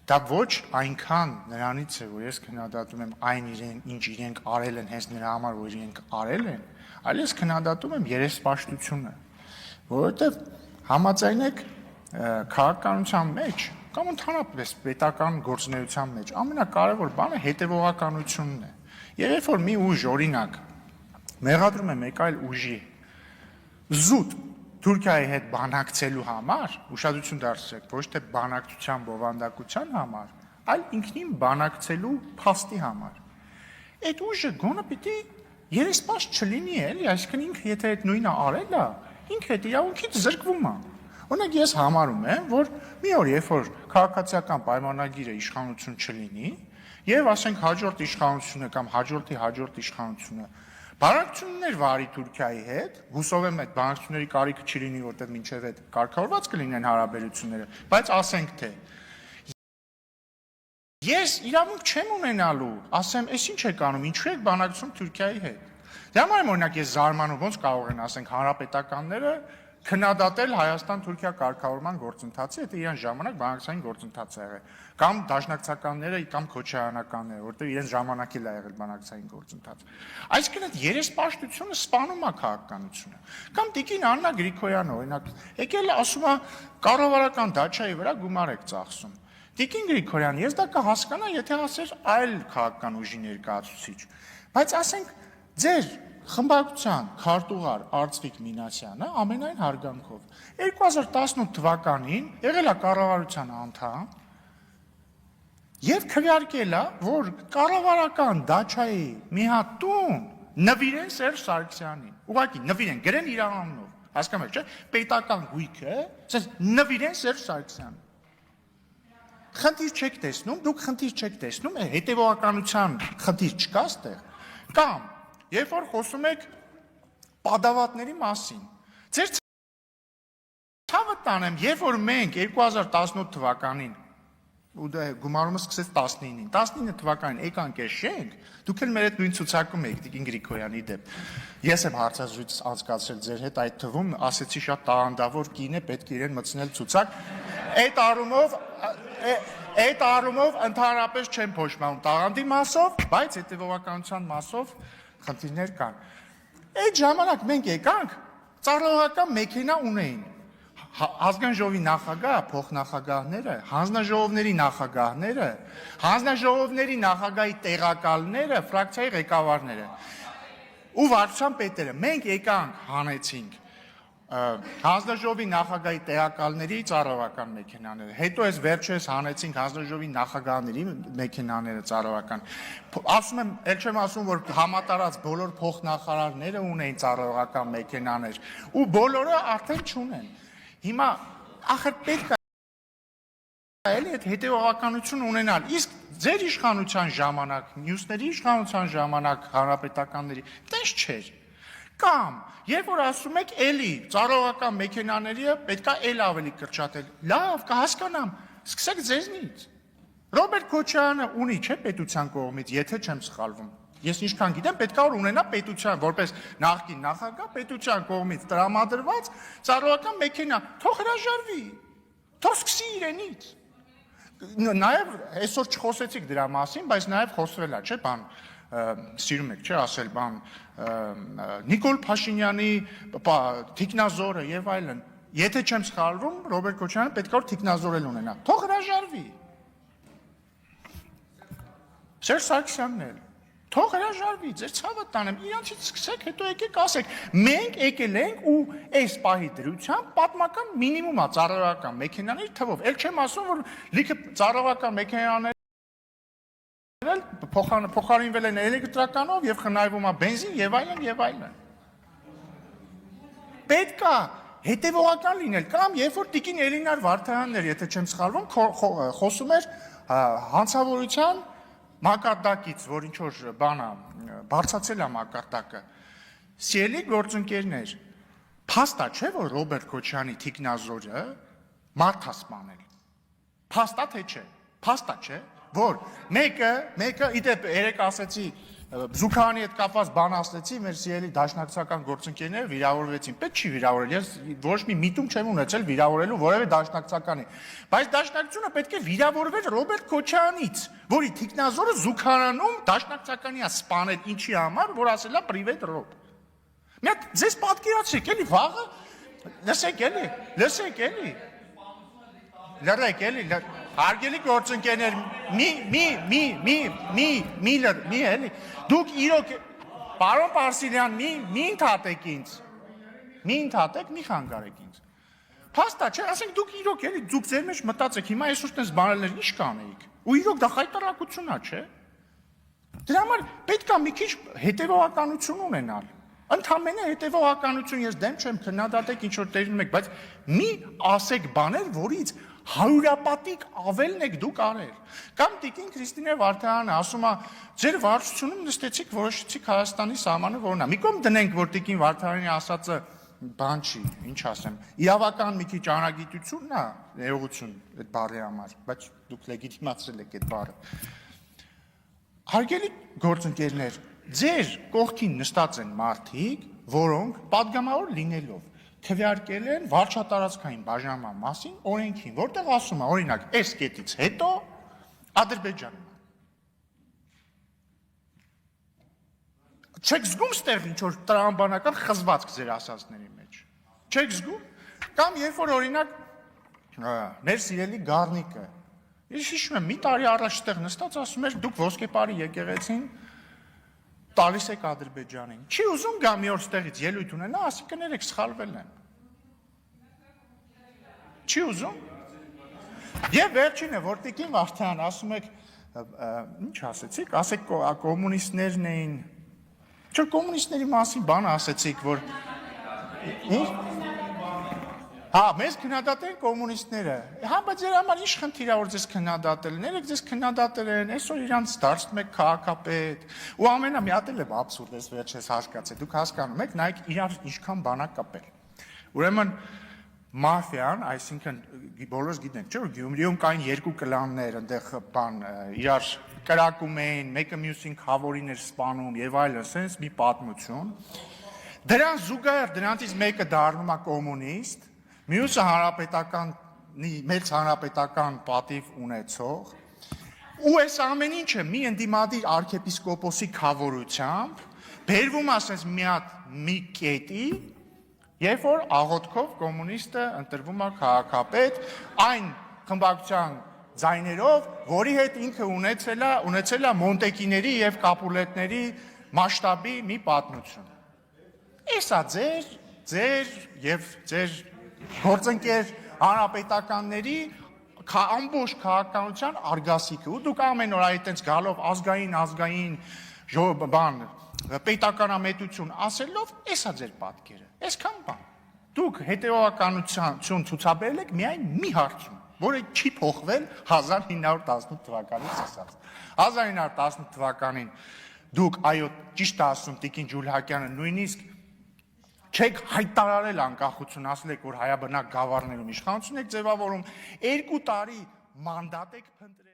Դա ոչ այնքան նրանից է, որ ես քննադատում եմ այն ինչ իրենք արել են հենց նրա համար, որ իրենք արել են, այլ ես քննադատում եմ երեսպաշտությունը, որովհետև համաձայնեք քաղաքականության մեջ կամ ընդհանրապես պետական գործունեության մեջ ամենակարևոր բանը հետևողականությունն է։ Եվ երբ որ մի ուժ, օրինակ, մեղադրում է մեկ այլ ուժի զուտ Թուրքիայի հետ բանակցելու համար, ուշադրություն դարձրեք, ոչ թե բանակցության բովանդակության համար, այլ ինքնին բանակցելու փաստի համար։ Այդ ուժը գոնե պիտի երեսպաշտ չլինի, էլի, այսինքն ինքը եթե այդ նույնը արել է, ինքը այդ իրավունքից զրկվում է։ Օրինակ ես համարում եմ, որ մի օր երբ որ քաղաքացիական պայմանագիրը իշխանություն չլինի, եւ ասենք հաջորդ իշխանությունը կամ հաջորդ իշխանությունը բանակցություններ վարի Թուրքիայի հետ, հուսով եմ այդ բանակցությունների կարիքը չի լինի, որտեղ մինչև այդ կարգավորված կլինեն հարաբերությունները, բայց ասենք թե ես իրավունք չեմ ունենալու, ասեմ, այս ինչ եք անում, ինչու եք բանակցում Թուրքիայի հետ։ Դրա համար օրինակ ես զարմանում, ոնց կարող են ասենք հանրապետականները քննադատել Հայաստան-Թուրքիա կարգավորման գործընթացը, եթե իրեն ժամանակ բանակցային գործընթաց է եղել, կամ դաշնակցականները կամ քոչայանականները, որտեղ իրեն ժամանակ էլ է եղել բանակցային գործընթաց։ Այսինքն այդ երեսպաշտությունը սպանում է քաղաքականությունը։ Կամ Տիկին Աննա Գրիգորյանը, օրինակ, եկել ասում է կառավարական դաչայի վրա գումար եք ծախսում։ Տիկին Գրիգորյան, ես դա կհասկանա, եթե ասեր այլ քաղաքական ուժի ներկայացուցիչ, բայց ասենք ձեր խմբակցության քարտուղար Արծվիկ Մինասյանը ամենայն հարգանքով 2018 թվականին եղել է կառավարության անդամ եւ քվեարկել է, որ կառավարական դաչայի մի հատ տուն նվիրեն Սերժ Սարգսյանին։ Ուղղակի նվիրեն, գրեն իր անունով, հասկանում եք, չէ՞, պետական գույքը, ասես նվիրեն Սերժ Սարգսյանին։ Խնդիր չեք տեսնում, դուք խնդիր չեք տեսնում, հետևողականության խնդիր չկա այստեղ։ Կամ երբ որ խոսում եք պատավատների մասին, ձեր ցավը տանեմ, երբ որ մենք 2018 թվականին ու գումարումը սկսեց 19-ին, 19 թվականին եկանք այս շենք, դուք էլ մեր հետ նույն ցուցակում եք Տիկին Գրիգորյանի դեպ։ Ես եմ հարցազրույց անցկացրել ձեր հետ, այդ թվում ասեցի շատ տաղանդավոր կին է, պետք է իրեն մտցնել ցուցակ։ Այդ առումով ընդհանրապես չեմ փոշմանում տաղանդի մասով, բայց հետևողականության մասով խնդիրներ կան։ Այդ ժամանակ մենք եկանք ծառայողական մեքենա ունեին։ Ազգային ժողովի նախագահ, փոխնախագահները, հանձնաժողովների նախագահները, հանձնաժողովների նախագահի տեղակալները, ֆրակցիայի ղեկավարները ու վարչության պետերը։ Մենք եկանք հանեցինք հանձնաժողովի նախագահի տեղակալների ծառայողական մեքենաները, հետո այս վերջերս հանեցինք հանձնաժողովի նախագահների մեքենաները ծառայողական։ Ասում եմ, ել չեմ ասում, որ համատարած բոլոր փոխնախարարները ունեին ծառայողական մեքենաներ ու բոլորը արդեն չունեն։ Հիմա ախր պետք է էլի այդ հետևողականություն ունենալ։ Իսկ ձեր իշխանության ժամանակ, մյուսների իշխանության ժամանակ հանրապետականների տես չէր։ Կամ երբ որ ասում եք էլի ծառայողական մեքենաները պետք է էլ ավելի կրճատել, լավ, կհասկանամ, սկսեք ձեզնից։ Ռոբերտ Քոչարյանը ունի, չէ՞, պետության կողմից, եթե չեմ սխալվում։ Ես ինչքան գիտեմ, պետք է ունենա պետության, որպես նախկին նախագահ, պետության կողմից տրամադրված ծառայողական մեքենա, թող հրաժարվի, թող սկսի իրենից։ Նաև այսօր չխոսեցիք դրա մասին, բայց նաև խոսվել է, չէ՞, բան սիրում եք, չէ՞, ասել բան Նիկոլ Փաշինյանի թիկնազորը եւ այլն։ Եթե չեմ սխալվում, Ռոբերտ Քոչարյանը պետք է որ թիկնազորել ունենա։ Թող հրաժարվի։ Սերժ Սարգսյանն էլ թող հրաժարվի, ձեր ցավը տանեմ, իրանցից սկսեք, հետո եկեք ասեք, մենք եկել ենք ու այս պահի դրությամբ պատմական մինիմում է ծառայողական մեքենաների թվով։ Էլ չեմ ասում, որ լիքը ծառայողական մեքենաներ փոխարինվել են էլեկտրականով եւ խնայվում է բենզին եւ այլն եւ այլն։ Պետք է հետևողական լինել, կամ երբ որ Տիկին Էլինար Վարդանյանն էր, եթե չեմ սխալվում, խոսում էր հանցավորության մակարդակից, որ ինչ որ բան է, բարձրացել է մակարդակը։ Սիրելի գործընկերներ, փաստա չէ, որ Ռոբերտ Քոչարյանի թիկնազորը մարդ է սպանել։ Փաստա թե չէ։ Փաստա չէ, որ մեկը իդեպ երեք ասեցի Զուքանի հետ կապված բան ասեցի, մեր սիրելի դաշնակցական գործընկերները վիրավորվեցին։ Պետք չի վիրավորել, ես ոչ մի միտում չեմ ունեցել վիրավորելու որևէ դաշնակցականի։ Բայց դաշնակցությունը պետք է վիրավորվեր Ռոբերտ Քոչարյանից, որի թիկնազորը Զուքարանում դաշնակցականիա սպանել ինչի համար, որ ասելա պրիվետ Ռոբ։ Մի հատ ձեզ պատկերացրեք, էլի վաղը, լսեք էլի։ Լրեք էլի, հարգելի գործընկերներ, մի էլի, դուք իրոք, պարոն Պարսիլյան, մի ընդհատեք ինձ, մի խանգարեք ինձ, փաստա չէ, ասենք դուք իրոք էլի, դուք ձեր մեջ մտածեք, հիմա ես ուշտենց բանելներ ինչ կանեիք, ու իրոք դա խայտարակությունա չէ, դրա համար պետք է մի քիչ հետևողականություն ունենալ, ընդամենը հետևողականություն, ես դեմ չեմ քննադատեք ինչ որ տերում եք, բայց մի ասեք բաներ, որից հարյուրապատիկ ավելն եք դուք արել։ Կամ տիկին Քրիստինե Վարդանյանը ասում է, ձեր վարչությունում նստեցիք, որոշեցիք Հայաստանի սահմանը որոնա։ Մի կողմ դնենք, որ տիկին Վարդանյանի ասածը բան չի, ինչ ասեմ, իրավական մի քիչ անագիտությունն է, ներողություն այդ բառի համար, բայց դուք լեգիտիմացրել եք այդ բառը։ Հարգելի գործընկերներ, ձեր կողքին նստած են մարդիկ, որոնք պատգամավոր լինելով քվեարկել են վարչատարածքային բաժանման մասին օրենքին, որտեղ ասում է, օրինակ, այս կետից հետո Ադրբեջանն։ Չեք զգում ստեղ ինչ որ տրամաբանական խզվածք ձեր ասածների մեջ։ Չեք զգում։ Կամ երբ որ օրինակ մեր սիրելի Գառնիկը, ես հիշում եմ, մի տարի առաջ ստեղ նստած ասում էր, դուք ոսկեպարի եկեղեցին տալիս եք Ադրբեջանին։ Չի ուզում գա մի օր ստեղից ելույթ ունենա, ասի կներեք սխալվել են։ Չի ուզում։ Եվ վերջինը, որ տիկին Վարդան ասում եք, ինչ ասեցիք, ասեք կոմունիստներն էին, չէ կոմունիստների մասին բան ասեցիք, որ հա, մեզ քննադատեն կոմունիստները, հա, բայց ձեր համար ինչ խնդիր է, որ ձեզ քննադատել, ներեք ձեզ քննադատել են, այսօր իրանց դարձնում եք քաղաքապետ, ու ամենա մի հատ էլ է աբսուրդ, ես վերջերս հասկացել, դուք հասկանում եք, նայեք իրար ինչքան բան ա կապել։ Ուրեմն մաֆիան, այսինքն բոլորս գիտենք, չէ՞ որ Գյումրիում կային երկու կլաններ, այնտեղ բան իրար կրակում էին, մեկը մյուսին խավորին էր սպանում եւ այլն, sense մի պատմություն։ Դրան զուգահեռ դրանից մեկը դառնում է կոմունիստ, մյուսը հանրապետականի մեծ հանրապետական պատիվ ունեցող, ու այս ամեն ինչը մի ընդդիմադիր arczepiskopos-ի խավորությամբ բերվում է ասես մի կետի, երբ որ աղոթքով կոմունիստը ընտրվում է քաղաքապետ, այն խմբակցության ձայներով, որի հետ ինքը ունեցել է Մոնտեկիների եւ Կապուլետների մասշտաբի մի պատմություն։ Էսա ձեր եւ ձեր գործընկեր հանրապետականների ամբողջ քաղաքականության արգասիքը, ու դուք ամեն օր այդտենց գալով ազգային բան պետականամետություն ասելով, էսա ձեր պատկերը, այսքան բան։ Դուք հետևողականություն ցուցաբերել եք միայն մի հարցում, որը չի փոխվել 1918 թվականից ասած։ 1918 թվականին դուք, այո, ճիշտ է ասում տիկին Ջուլհակյանը, նույնիսկ չեք հայտարարել անկախություն, ասել եք, որ հայաբնակ գավառներում իշխանություն եք ձևավորում, 2 տարի մանդատ եք փնտրել